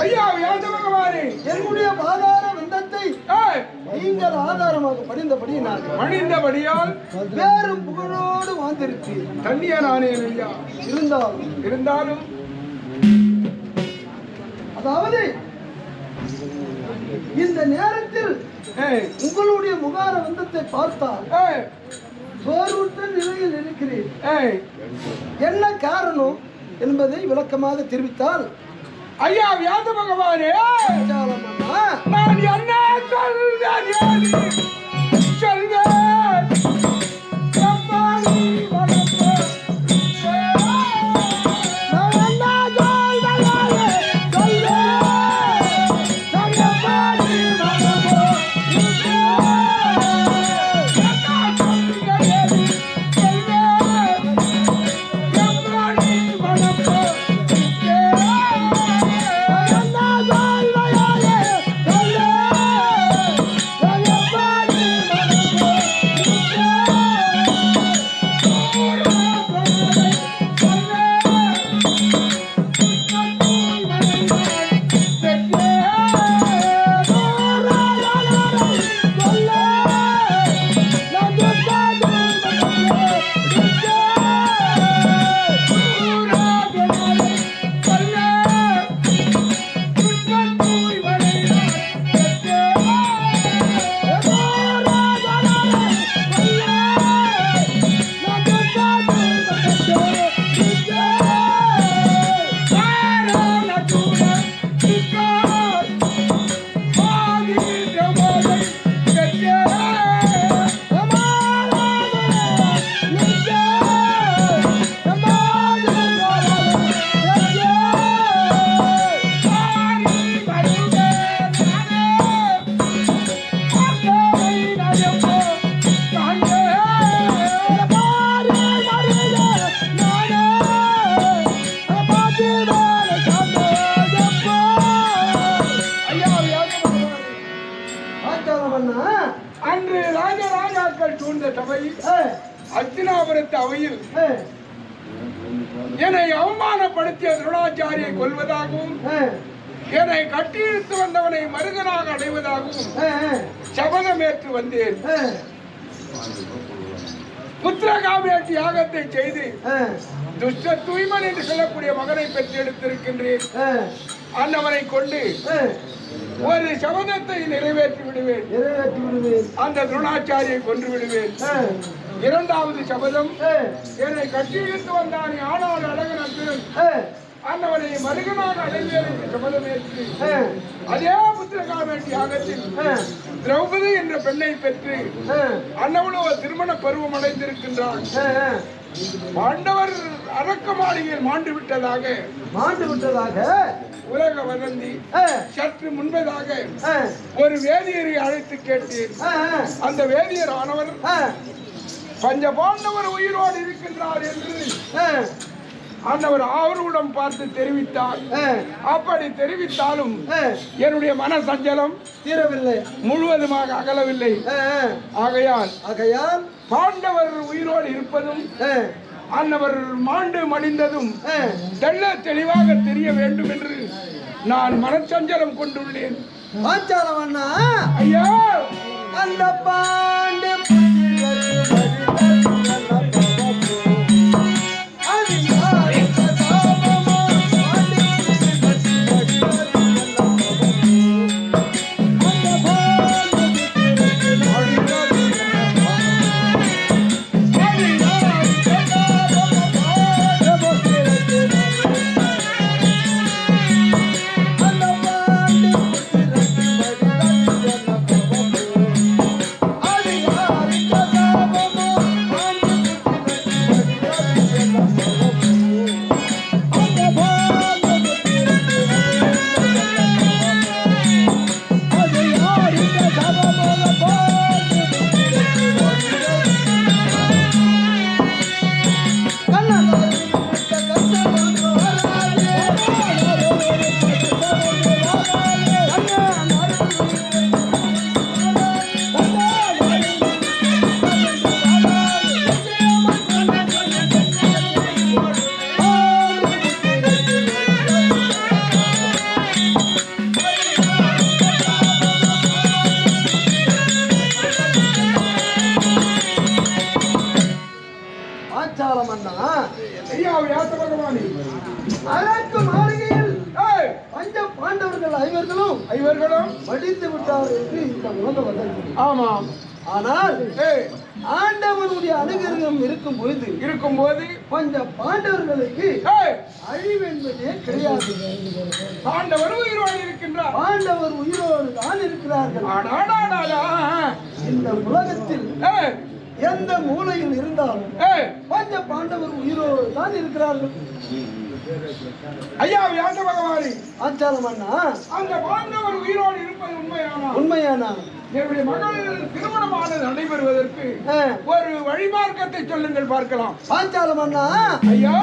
ஐயா வியாச பகவானே, என்னுடைய பாதார வந்தத்தை நீங்கள் ஆதாரமாக பணிந்தபடியால் வேறும் புகழோடு வாழ்ந்திருப்பீர். தண்ணியா நானே ஐயா. இருந்தாலும் அதாவது இந்த நேரத்தில் உங்களுடைய முகார வந்தத்தை பார்த்தால் சோர்வுற்ற நிலையில் இருக்கிறேன். என்ன காரணம் என்பதை விளக்கமாக தெரிவித்தால். ஐயா வியாச பகவானே, நான் என்ன சொல்வேன் அன்று ராஜராஜாக்கள் சூழ்ந்த சபையில் அர்ஜுனாபுரத்து அவையில் என்னை அவமானப்படுத்திய துரோணாச்சாரியை கொல்வதாகவும் என்னை கட்டியிழுத்து வந்தவனை மருகனாக அடைவதாகவும் சபதமேற்று வந்தேன். புத்திரகாமேட்டி யாகத்தை செய்து துஷ்ட தூய்மன் என்று சொல்லக்கூடிய மகனை பெற்றெடுத்திருக்கின்றேன். அன்னவனை கொண்டு ஒரு சபதத்தை நிறைவேற்றி விடுவேன். அந்த துரோணாச்சாரியை கொன்று விடுவேன். இரண்டாவது சபதம், என்னை கட்டியிழுத்து வந்தானே ஆனால் அழகனத்தில் அன்னவனை மருகனாக அடைவேன் என்று சபதமேற்று அதே புத்திரகாமேட்டி யாகத்தில் திரௌபதி என்ற பெண்ணை பெற்று அன்னவனோ திருமண பருவம் அடைந்திருக்கின்றான். பாண்டவர் அரக்க மாளிகையில் மாண்டு விட்டதாக உலக வதந்தி. சற்று முன்பதாக ஒரு வேதியரை அழைத்து கேட்டேன். அந்த வேதியர் ஆனவர் பஞ்ச பாண்டவர் உயிரோடு இருக்கின்றார் என்று ஆண்டவர் ஆர்வம் பார்த்து தெரிவித்தார். அப்படி தெரிவித்தாலும் என்னுடைய மன சஞ்சலம் தீரவில்லை, முழுவதுமாக அகலவில்லை. ஆகையால் பாண்டவர் உயிரோடு இருப்பதும் அன்னவர் மாண்டு மடிந்ததும் தெள்ள தெளிவாக தெரிய வேண்டும் என்று நான் மனச்சஞ்சலம் கொண்டுள்ளேன். ஐயா, அந்த பாண்டு ஐவர்களும் மடிந்து விட்டார் என்று இந்த உலகம் வந்தது. ஆமாம். ஆனால் ஆண்டவனுடைய அனுகிரகம் இருக்கும் போது கொஞ்சம் பாண்டவர்களுக்கு அழிவு என்பதே கிடையாது. பாண்டவர் உயிரோடு இருக்கின்றார். பாண்டவர் உயிரோடு தான் இருக்கிறார்கள். இந்த உலகத்தில் எந்த மூலையில் இருந்தாலும் பஞ்ச பாண்டவர் உயிரோடு தான் இருக்கிறார்கள். ஐயா வியாச பகவானே, ஆச்சாரம் அண்ணா, அந்த பாண்டவர் உயிரோடு இருப்பது உண்மையானா என்னுடைய மகள் திருமணமானது நடைபெறுவதற்கு ஒரு வழிமார்க்கத்தை சொல்லுங்கள் பார்க்கலாம். ஆச்சாரம் அண்ணா, ஐயா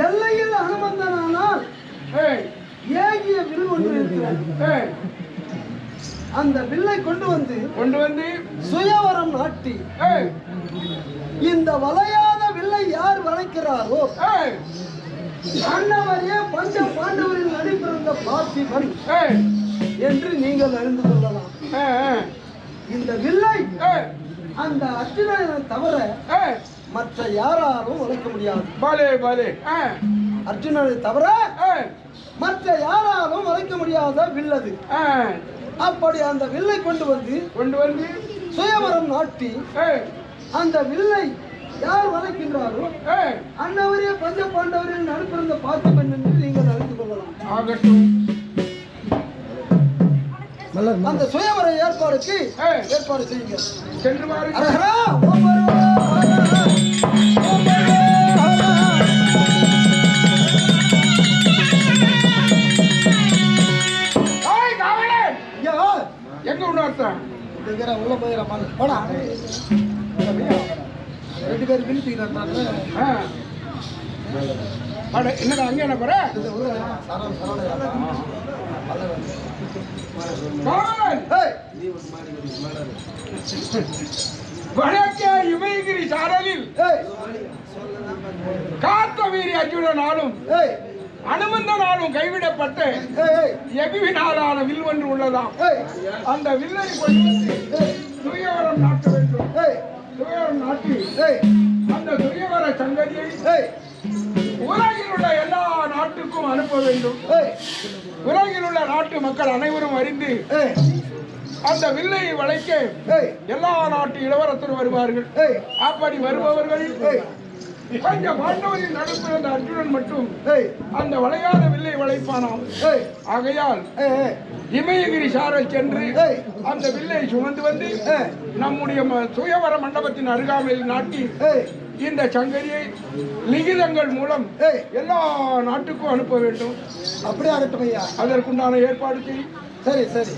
எல்லையில் அனுமந்தனானால் ஏகிய வில் ஒன்று இருக்கிறார். அந்த வில்லை கொண்டு வந்து சுயவரம் நாட்டி இந்த வளையாத வில்லை யார் வளைக்கிறாரோ அன்னவரே பஞ்ச பாண்டவரின் நடிப்பிருந்த பார்த்திபன் என்று நீங்கள் அறிந்து கொள்ளலாம். இந்த வில்லை அந்த அர்ஜுனனை தவிர மற்ற யாராலும் வளைக்க முடியாது. அர்ஜுனனை தவிர மற்ற யாராலும் வளைக்க முடியாத வில்லது. அப்படி அந்த வில்லை கொண்டு வந்து சுயவரம் நாட்டி அந்த வில்லை யார் வளைக்கின்றாரோ அன்னவரே பஞ்ச பாண்டவரின் நடுப்பிருந்த பார்த்திபன் என்று நீங்கள் அறிந்து கொள்ளலாம். அந்த சுயவர ஏற்பாடுக்கு ஏற்பாடு செய்யுங்க. எங்க உணர்த்தேன் உள்ள போயிடறான் போனா 2 பேர் பிடிக்கிறாங்க. என்னடா அங்க என்ன போற வடக்கே இமயகிரி சாரலில் கார்த்தவீரி அர்ஜுனனாலும் அனுமந்தனாலும் கைவிடப்பட்ட எகுவினாலான வில் ஒன்று உள்ளதாம். அந்த வில்லை கொண்டு சுயவரம் நாட்ட வேண்டும். சுயவரம் நாட்டி அந்த சுயவர சங்கதியை உலகில் உள்ள எல்லா நாட்டுக்கும் அனுப்ப வேண்டும். உலகில் உள்ள நாட்டு மக்கள் அனைவரும் அறிந்து அந்த வில்லை வளைக்க எல்லா நாட்டு இளவரசரும் வருவார்கள். அப்படி வருபவர்கள் கொஞ்சம் பாண்டவரின் நடுப்பில் அந்த அர்ஜுனன் மட்டும் அந்த வளையாத வில்லை வளைப்பானாம். ஆகையால் இமயகிரி சாரல் சென்று அந்த வில்லை சுமந்து வந்து நம்முடைய சுயவர மண்டபத்தின் அருகாமையில் நாட்டி இந்த சங்கரியை லிகிதங்கள் மூலம் எல்லா நாட்டுக்கும் அனுப்ப வேண்டும். அப்படியே ஆகட்டும் ஐயா, அதற்குண்டான ஏற்பாடு செய். சரி சரி.